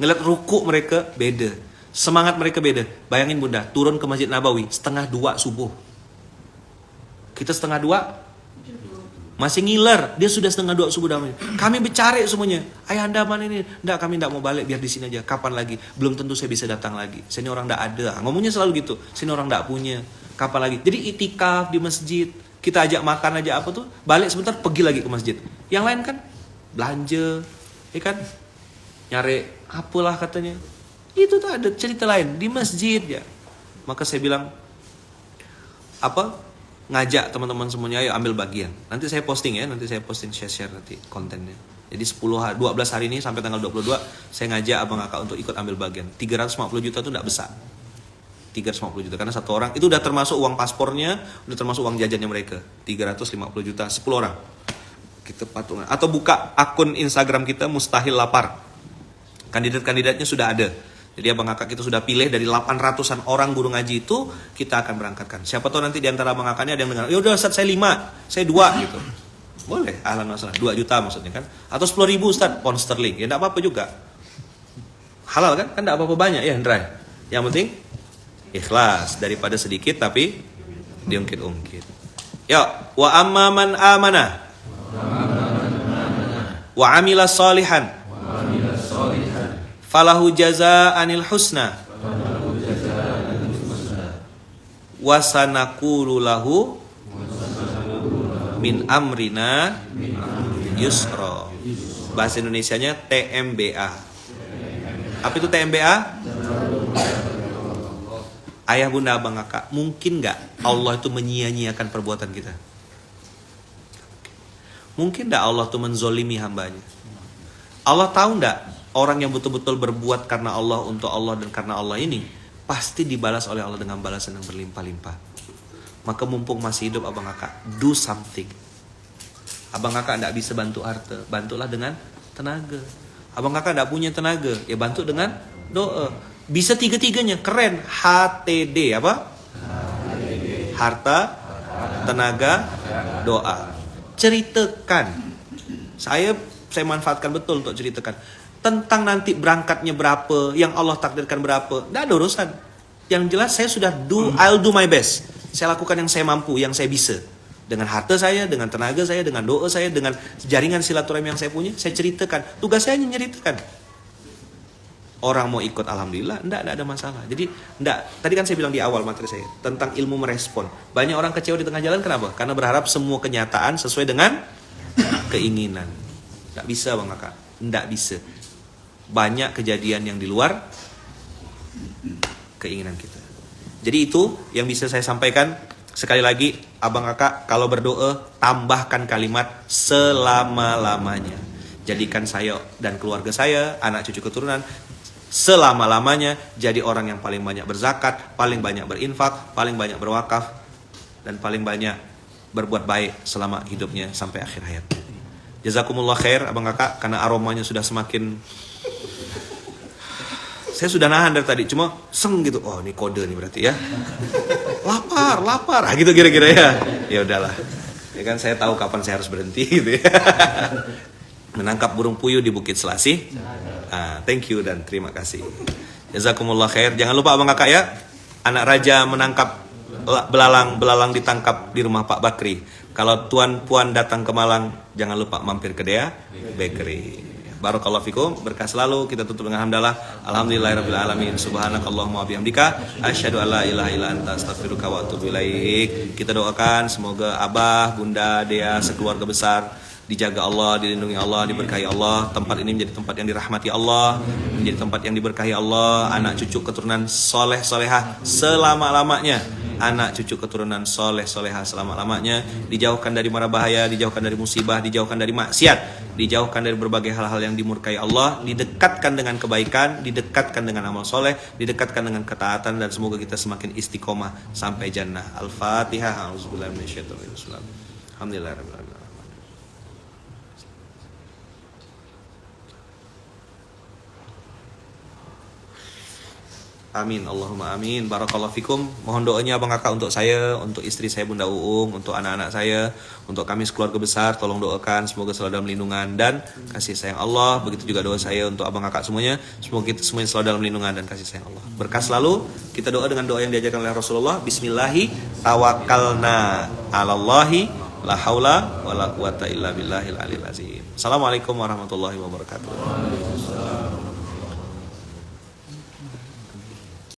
Ngelihat ruku mereka beda. Semangat mereka beda. Bayangin Bunda, turun ke Masjid Nabawi 1:30 subuh. Kita 1:30 masih ngiler, dia sudah 1:30 subuh damai. Kami bercari semuanya. Ayahanda mana ini? Enggak, kami enggak mau balik, biar di sini aja. Kapan lagi? Belum tentu saya bisa datang lagi. Sini orang enggak ada. Ngomongnya selalu gitu. Sini orang enggak punya. Kapan lagi? Jadi itikaf di masjid. Kita ajak makan aja apa tuh? Balik sebentar pergi lagi ke masjid. Yang lain kan belanja, ya kan? Nyari apalah katanya. Itu tuh ada cerita lain di masjid ya. Maka saya bilang ngajak teman-teman semuanya, ayo ambil bagian. Nanti saya posting ya, nanti saya posting share nanti kontennya. Jadi 12 hari ini sampai tanggal 22 saya ngajak abang kakak untuk ikut ambil bagian. 350 juta itu enggak besar. 350 juta karena satu orang itu udah termasuk uang paspornya, udah termasuk uang jajannya mereka. 350 juta 10 orang. Kita patungan atau buka akun Instagram kita Mustahil Lapar. Kandidat-kandidatnya sudah ada. Jadi abang kakak kita sudah pilih dari 800-an orang guru ngaji itu kita akan berangkatkan. Siapa tahu nanti di antara abang kakaknya ada yang dengar, ya udah Ustaz saya 5, saya 2 gitu. Boleh, ahlan masalah. 2 juta maksudnya kan. Atau 10 ribu Ustaz, pound sterling. Ya enggak apa-apa juga. Halal kan? Kan enggak apa-apa banyak ya, Ndray. Yang penting ikhlas daripada sedikit tapi diungkit-ungkit. Ya, wa amma man amana wa amila salihan falahu jazaa'anil husna wa sanaqulu lahu min amrina yusra. Bahasa Indonesianya TMBA. Apa itu TMBA? Ayah, bunda, abang, kakak, mungkin nggak Allah itu menyia-nyiakan perbuatan kita? Mungkin nggak Allah itu menzolimi hambanya? Allah tahu nggak orang yang betul-betul berbuat karena Allah, untuk Allah, dan karena Allah ini pasti dibalas oleh Allah dengan balasan yang berlimpah-limpah. Maka mumpung masih hidup abang kakak, do something. Abang kakak tidak bisa bantu harta, bantulah dengan tenaga. Abang kakak tidak punya tenaga, ya bantu dengan doa. Bisa tiga-tiganya, keren. HTD apa? Harta, tenaga, doa. Ceritakan. Saya manfaatkan betul untuk ceritakan tentang nanti berangkatnya berapa, yang Allah takdirkan berapa. Tidak ada urusan. Yang jelas saya sudah I'll do my best. Saya lakukan yang saya mampu, yang saya bisa. Dengan harta saya, dengan tenaga saya, dengan doa saya, dengan jaringan silaturahmi yang saya punya, saya ceritakan. Tugas saya hanya menceritakan. Orang mau ikut, alhamdulillah, enggak ada masalah. Jadi, enggak. Tadi kan saya bilang di awal materi saya tentang ilmu merespon. Banyak orang kecewa di tengah jalan, kenapa? Karena berharap semua kenyataan sesuai dengan keinginan. Enggak bisa, Bang Kakak. Enggak bisa. Banyak kejadian yang di luar keinginan kita. Jadi itu yang bisa saya sampaikan. Sekali lagi, abang kakak, kalau berdoa, tambahkan kalimat selama-lamanya. Jadikan saya dan keluarga saya, anak cucu keturunan, selama-lamanya jadi orang yang paling banyak berzakat, paling banyak berinfak, paling banyak berwakaf, dan paling banyak berbuat baik selama hidupnya sampai akhir hayat. Jazakumullah khair, abang kakak, karena aromanya sudah semakin... Saya sudah nahan dari tadi, cuma seng gitu. Oh, ini kode nih berarti ya. Lapar, gitu kira-kira ya. Ya udahlah. Ya kan saya tahu kapan saya harus berhenti gitu ya. Menangkap burung puyuh di Bukit Selasih. Thank you dan terima kasih. Jazakumullah khair. Jangan lupa abang kakak ya. Anak raja menangkap belalang ditangkap di rumah Pak Bakri. Kalau tuan puan datang ke Malang, jangan lupa mampir ke Dea Bakery. Barakallahu fikum, berkah selalu. Kita tutup dengan hamdalah. Alhamdulillahirabbil alamin. Subhanakallahumma wa bihamdika asyhadu an la ilaha illa anta astaghfiruka wa atubu ilaik. Kita doakan semoga abah, bunda, Dea sekeluarga besar dijaga Allah, dilindungi Allah, diberkahi Allah. Tempat ini menjadi tempat yang dirahmati Allah, menjadi tempat yang diberkahi Allah. Anak cucu keturunan soleh solehah selama-lamanya. Anak cucu keturunan soleh solehah selama-lamanya. Dijauhkan dari mara bahaya, dijauhkan dari musibah, dijauhkan dari maksiat, dijauhkan dari berbagai hal-hal yang dimurkai Allah, didekatkan dengan kebaikan, didekatkan dengan amal soleh, didekatkan dengan ketaatan, dan semoga kita semakin istiqomah sampai jannah. Al-Fatihah. A'udzubillahi minasyaitonir rajim. Alhamdulillahirabbil alamin. Amin, Allahumma amin. Barakallahu fikum. Mohon doanya abang kakak untuk saya, untuk istri saya Bunda Uung, untuk anak-anak saya, untuk kami sekeluarga besar. Tolong doakan semoga selalu dalam lindungan dan kasih sayang Allah. Begitu juga doa saya untuk abang kakak semuanya, semoga kita semuanya selalu dalam lindungan dan kasih sayang Allah. Berkah selalu. Kita doa dengan doa yang diajarkan oleh Rasulullah. Bismillahi tawakkalna 'alallahi la haula wala quwata illa billahil aliyil azim. Assalamualaikum warahmatullahi wabarakatuh.